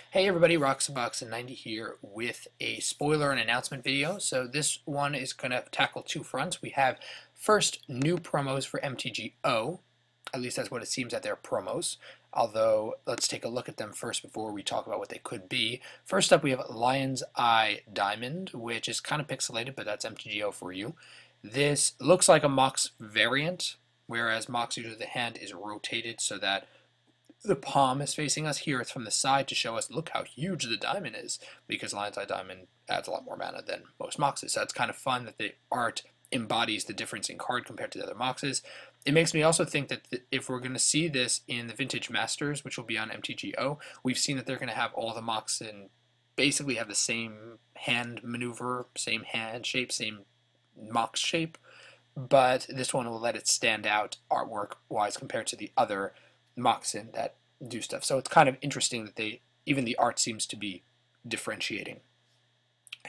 Hey everybody, Roxabox90 here with a spoiler and announcement video. So this one is going to tackle two fronts. We have first new promos for MTGO. At least that's what it seems that they're promos. Although, let's take a look at them first before we talk about what they could be. First up, we have Lion's Eye Diamond, which is kind of pixelated, but that's MTGO for you. This looks like a Mox variant, whereas Mox usually the hand is rotated so that the palm is facing us. Here it's from the side to show us, look how huge the diamond is, because Lion's Eye Diamond adds a lot more mana than most Moxes. So it's kind of fun that the art embodies the difference in card compared to the other Moxes. It makes me also think that if we're going to see this in the Vintage Masters, which will be on MTGO, we've seen that they're going to have all the Mox and basically have the same hand maneuver, same hand shape, same Mox shape, but this one will let it stand out artwork-wise compared to the other Moxen that do stuff. So it's kind of interesting that even the art seems to be differentiating.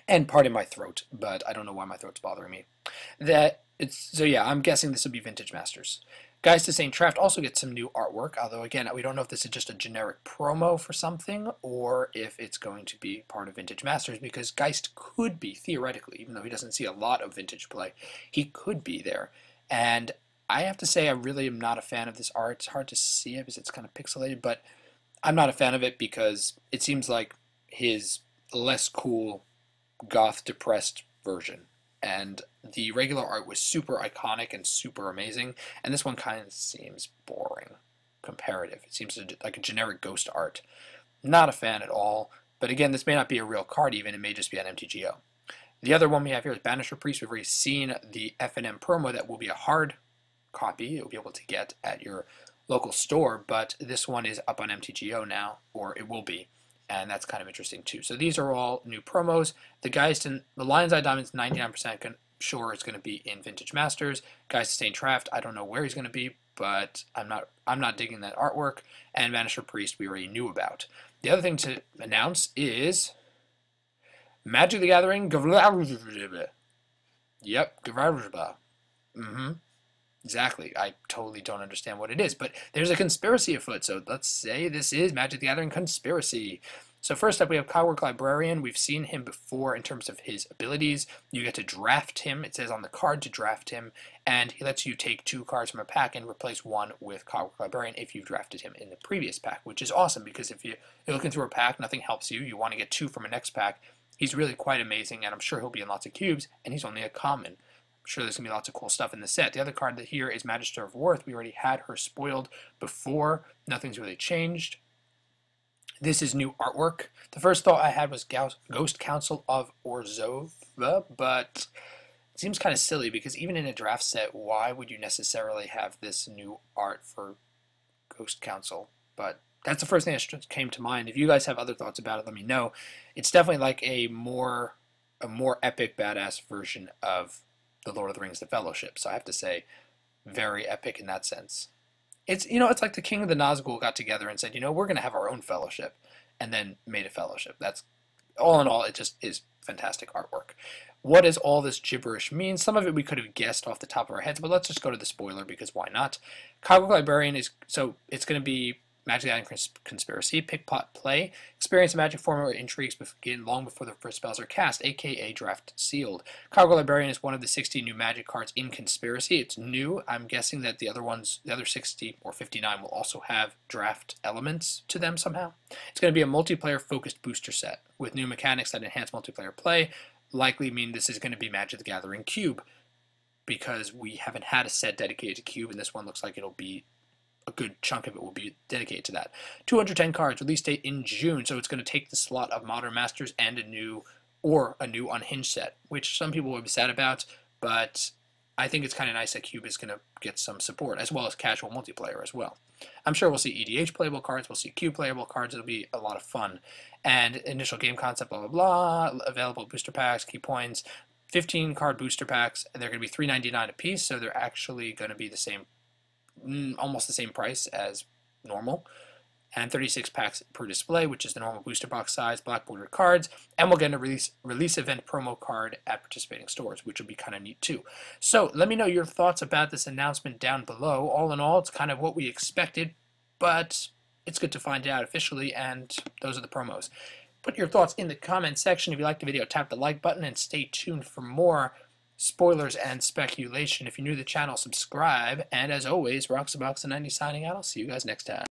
And pardon my throat, but I don't know why my throat's bothering me. So yeah, I'm guessing this will be Vintage Masters. Geist to Saint Traft also gets some new artwork, although again, we don't know if this is just a generic promo for something or if it's going to be part of Vintage Masters, because Geist could be, theoretically, even though he doesn't see a lot of Vintage play, he could be there. And I have to say I really am not a fan of this art. It's hard to see it because it's kind of pixelated, but I'm not a fan of it because it seems like his less cool, goth, depressed version. And the regular art was super iconic and super amazing, and this one kind of seems boring, comparative. It seems like a generic ghost art. Not a fan at all, but again, this may not be a real card even, it may just be on MTGO. The other one we have here is Banisher Priest. We've already seen the FNM promo that will be a hard copy you'll be able to get at your local store, but this one is up on MTGO now, or it will be, and that's kind of interesting too. So these are all new promos. The Geist and the Lion's Eye Diamond's 99% sure it's going to be in Vintage Masters. Geist to Saint Traft, I don't know where he's going to be, but I'm not digging that artwork. And Vanisher Priest we already knew about. The other thing to announce is Magic the Gathering. Yep, Exactly. I totally don't understand what it is, but there's a conspiracy afoot, so let's say this is Magic the Gathering conspiracy. So first up, we have Clockwork Librarian. We've seen him before in terms of his abilities. You get to draft him. It says on the card to draft him, and he lets you take 2 cards from a pack and replace one with Clockwork Librarian if you've drafted him in the previous pack, which is awesome because if you're looking through a pack, nothing helps you. You want to get 2 from a next pack. He's really quite amazing, and I'm sure he'll be in lots of cubes, and he's only a common. I'm sure there's going to be lots of cool stuff in the set. The other card that here is Magister of Worth. We already had her spoiled before. Nothing's really changed. This is new artwork. The first thought I had was Ghost Council of Orzhova, but it seems kind of silly because even in a draft set, why would you necessarily have this new art for Ghost Council? But that's the first thing that came to mind. If you guys have other thoughts about it, let me know. It's definitely like a more epic, badass version of the Lord of the Rings, The Fellowship. So I have to say, very epic in that sense. It's like the King of the Nazgul got together and said, we're going to have our own fellowship, and then made a fellowship. That's all in all, it just is fantastic artwork. What does all this gibberish mean? Some of it we could have guessed off the top of our heads, but let's just go to the spoiler because why not? Clockwork Librarian it's going to be Magic the Gathering Conspiracy, pick, pot, play. Experience a magic formula intrigues begin long before the first spells are cast, aka draft sealed. Clockwork Librarian is one of the 60 new magic cards in Conspiracy. It's new. I'm guessing that the other 60 or 59 will also have draft elements to them somehow. It's going to be a multiplayer focused booster set with new mechanics that enhance multiplayer play. Likely mean this is going to be Magic the Gathering Cube because we haven't had a set dedicated to Cube, and this one looks like it'll be a good chunk of it will be dedicated to that. 210 cards, release date in June, so it's going to take the slot of Modern Masters and a new Unhinged set, which some people will be sad about, but I think it's kind of nice that Cube is going to get some support, as well as casual multiplayer as well. I'm sure we'll see EDH playable cards, we'll see Cube playable cards, it'll be a lot of fun. And initial game concept, blah, blah, blah, available booster packs, key points, 15 card booster packs, and they're going to be $3.99 a piece, so they're actually going to be the same, almost the same price as normal, and 36 packs per display, which is the normal booster box size, black bordered cards, and we'll get a release event promo card at participating stores, which will be kind of neat too. So let me know your thoughts about this announcement down below. All in all, it's kind of what we expected, but it's good to find out officially, and those are the promos. Put your thoughts in the comment section. If you liked the video, tap the like button and stay tuned for more spoilers and speculation. If you're new to the channel, subscribe. And as always, Roxabox and 90 signing out. I'll see you guys next time.